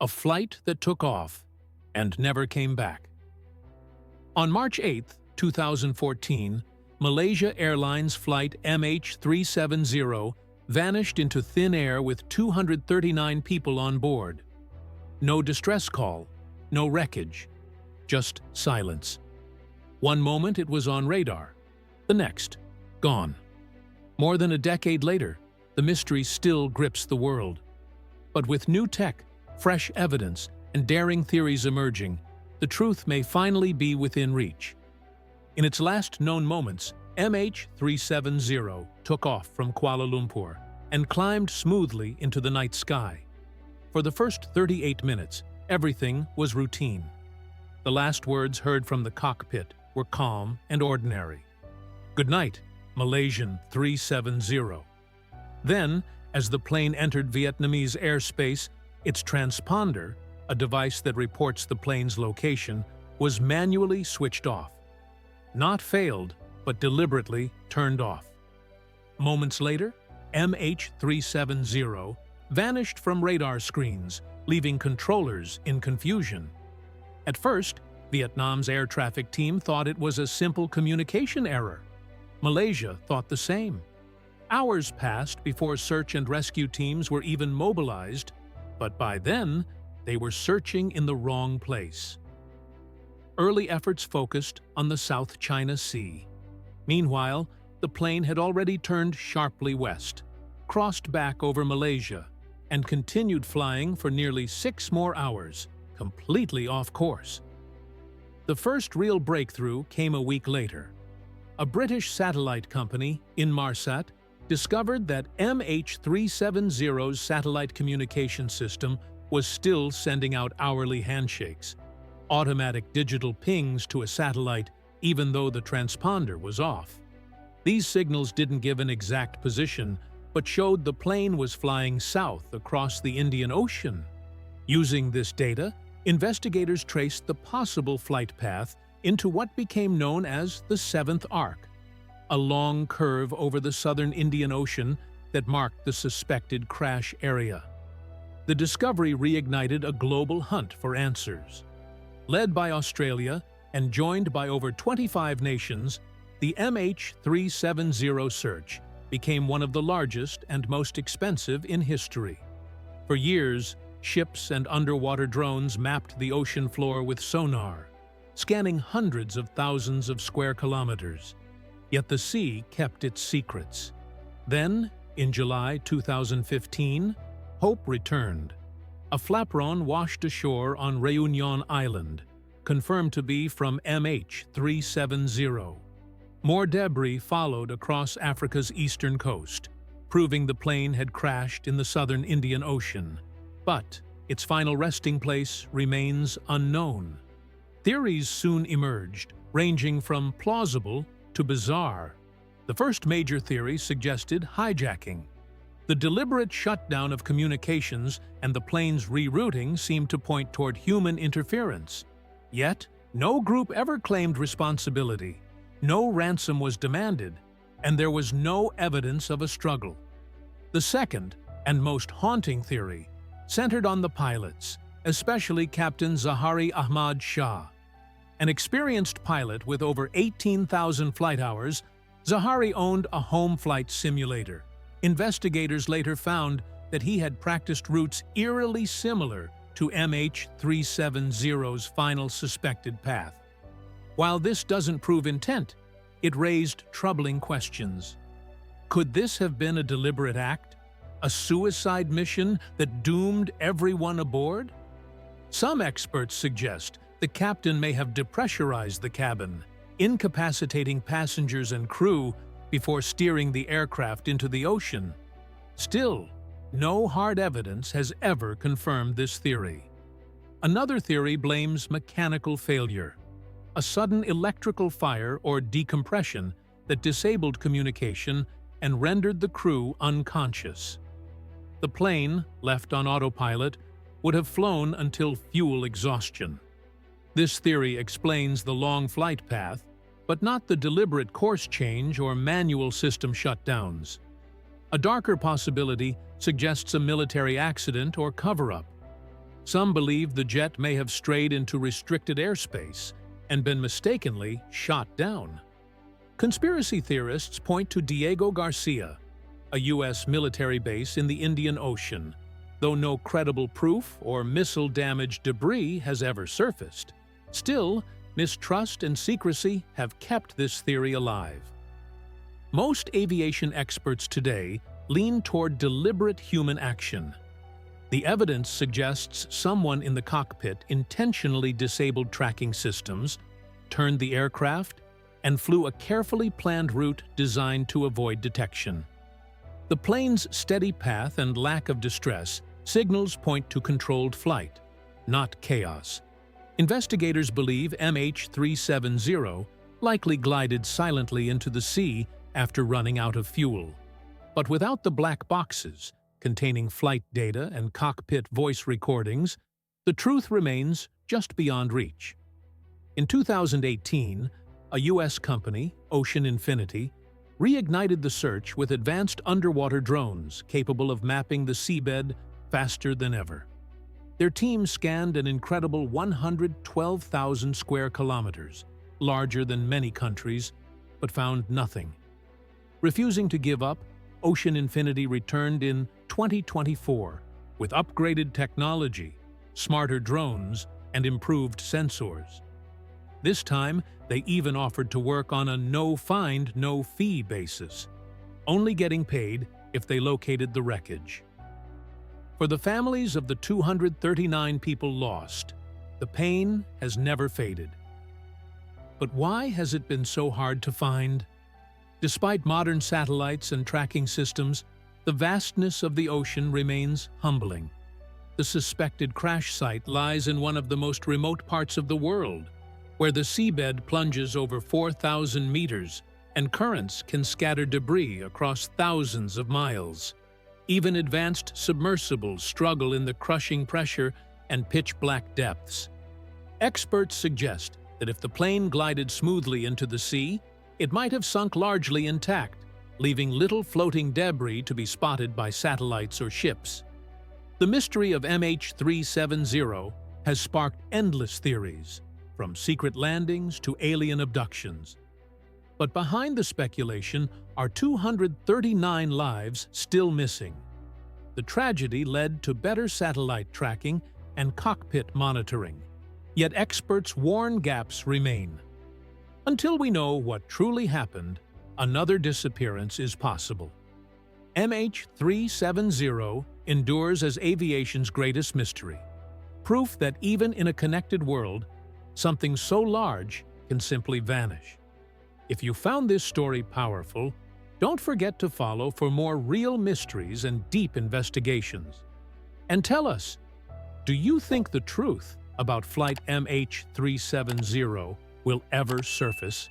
a flight that took off and never came back. On March 8, 2014, Malaysia Airlines flight MH370 vanished into thin air with 239 people on board. No distress call, no wreckage, just silence. One moment it was on radar, the next, gone. More than a decade later, the mystery still grips the world. But with new tech, fresh evidence, and daring theories emerging, the truth may finally be within reach. In its last known moments, MH370 took off from Kuala Lumpur and climbed smoothly into the night sky. For the first 38 minutes, everything was routine. The last words heard from the cockpit were calm and ordinary. "Good night, Malaysian 370. Then, as the plane entered Vietnamese airspace, its transponder, a device that reports the plane's location, was manually switched off. Not failed, but deliberately turned off. Moments later, MH370 vanished from radar screens, leaving controllers in confusion. At first, Vietnam's air traffic team thought it was a simple communication error. Malaysia thought the same. Hours passed before search and rescue teams were even mobilized, but by then, they were searching in the wrong place. Early efforts focused on the South China Sea. Meanwhile, the plane had already turned sharply west, crossed back over Malaysia, and continued flying for nearly 6 more hours, completely off course. The first real breakthrough came a week later. A British satellite company, Inmarsat, discovered that MH370's satellite communication system was still sending out hourly handshakes, automatic digital pings to a satellite even though the transponder was off. These signals didn't give an exact position, but showed the plane was flying south across the Indian Ocean. Using this data, investigators traced the possible flight path into what became known as the Seventh Arc, a long curve over the southern Indian Ocean that marked the suspected crash area. The discovery reignited a global hunt for answers. Led by Australia and joined by over 25 nations, the MH370 search became one of the largest and most expensive in history. For years, ships and underwater drones mapped the ocean floor with sonar, scanning hundreds of thousands of square kilometers. Yet the sea kept its secrets. Then, in July 2015, hope returned. A flaperon washed ashore on Réunion Island, confirmed to be from MH370. More debris followed across Africa's eastern coast, proving the plane had crashed in the southern Indian Ocean. But its final resting place remains unknown. Theories soon emerged, ranging from plausible to bizarre. The first major theory suggested hijacking. The deliberate shutdown of communications and the plane's rerouting seemed to point toward human interference. Yet, no group ever claimed responsibility, no ransom was demanded, and there was no evidence of a struggle. The second, and most haunting theory, centered on the pilots, especially Captain Zahari Ahmad Shah. An experienced pilot with over 18,000 flight hours, Zahari owned a home flight simulator. Investigators later found that he had practiced routes eerily similar to MH370's final suspected path. While this doesn't prove intent, it raised troubling questions. Could this have been a deliberate act? A suicide mission that doomed everyone aboard? Some experts suggest the captain may have depressurized the cabin, incapacitating passengers and crew before steering the aircraft into the ocean. Still, no hard evidence has ever confirmed this theory. Another theory blames mechanical failure, a sudden electrical fire or decompression that disabled communication and rendered the crew unconscious. The plane, left on autopilot, would have flown until fuel exhaustion. This theory explains the long flight path, but not the deliberate course change or manual system shutdowns. A darker possibility suggests a military accident or cover-up. Some believe the jet may have strayed into restricted airspace and been mistakenly shot down. Conspiracy theorists point to Diego Garcia, a U.S. military base in the Indian Ocean, though no credible proof or missile-damaged debris has ever surfaced. Still, mistrust and secrecy have kept this theory alive. Most aviation experts today lean toward deliberate human action. The evidence suggests someone in the cockpit intentionally disabled tracking systems, turned the aircraft, and flew a carefully planned route designed to avoid detection. The plane's steady path and lack of distress signals point to controlled flight, not chaos. Investigators believe MH370 likely glided silently into the sea after running out of fuel. But without the black boxes, containing flight data and cockpit voice recordings, the truth remains just beyond reach. In 2018, a U.S. company, Ocean Infinity, reignited the search with advanced underwater drones capable of mapping the seabed faster than ever. Their team scanned an incredible 112,000 square kilometers, larger than many countries, but found nothing. Refusing to give up, Ocean Infinity returned in 2024 with upgraded technology, smarter drones, and improved sensors. This time, they even offered to work on a no-find, no-fee basis, only getting paid if they located the wreckage. For the families of the 239 people lost, the pain has never faded. But why has it been so hard to find? Despite modern satellites and tracking systems, the vastness of the ocean remains humbling. The suspected crash site lies in one of the most remote parts of the world, where the seabed plunges over 4,000 meters and currents can scatter debris across thousands of miles. Even advanced submersibles struggle in the crushing pressure and pitch-black depths. Experts suggest that if the plane glided smoothly into the sea, it might have sunk largely intact, leaving little floating debris to be spotted by satellites or ships. The mystery of MH370 has sparked endless theories, from secret landings to alien abductions. But behind the speculation are 239 lives still missing. The tragedy led to better satellite tracking and cockpit monitoring, yet experts warn gaps remain. Until we know what truly happened, another disappearance is possible. MH370 endures as aviation's greatest mystery, proof that even in a connected world, something so large can simply vanish. If you found this story powerful, don't forget to follow for more real mysteries and deep investigations. And tell us, do you think the truth about Flight MH370 will ever surface?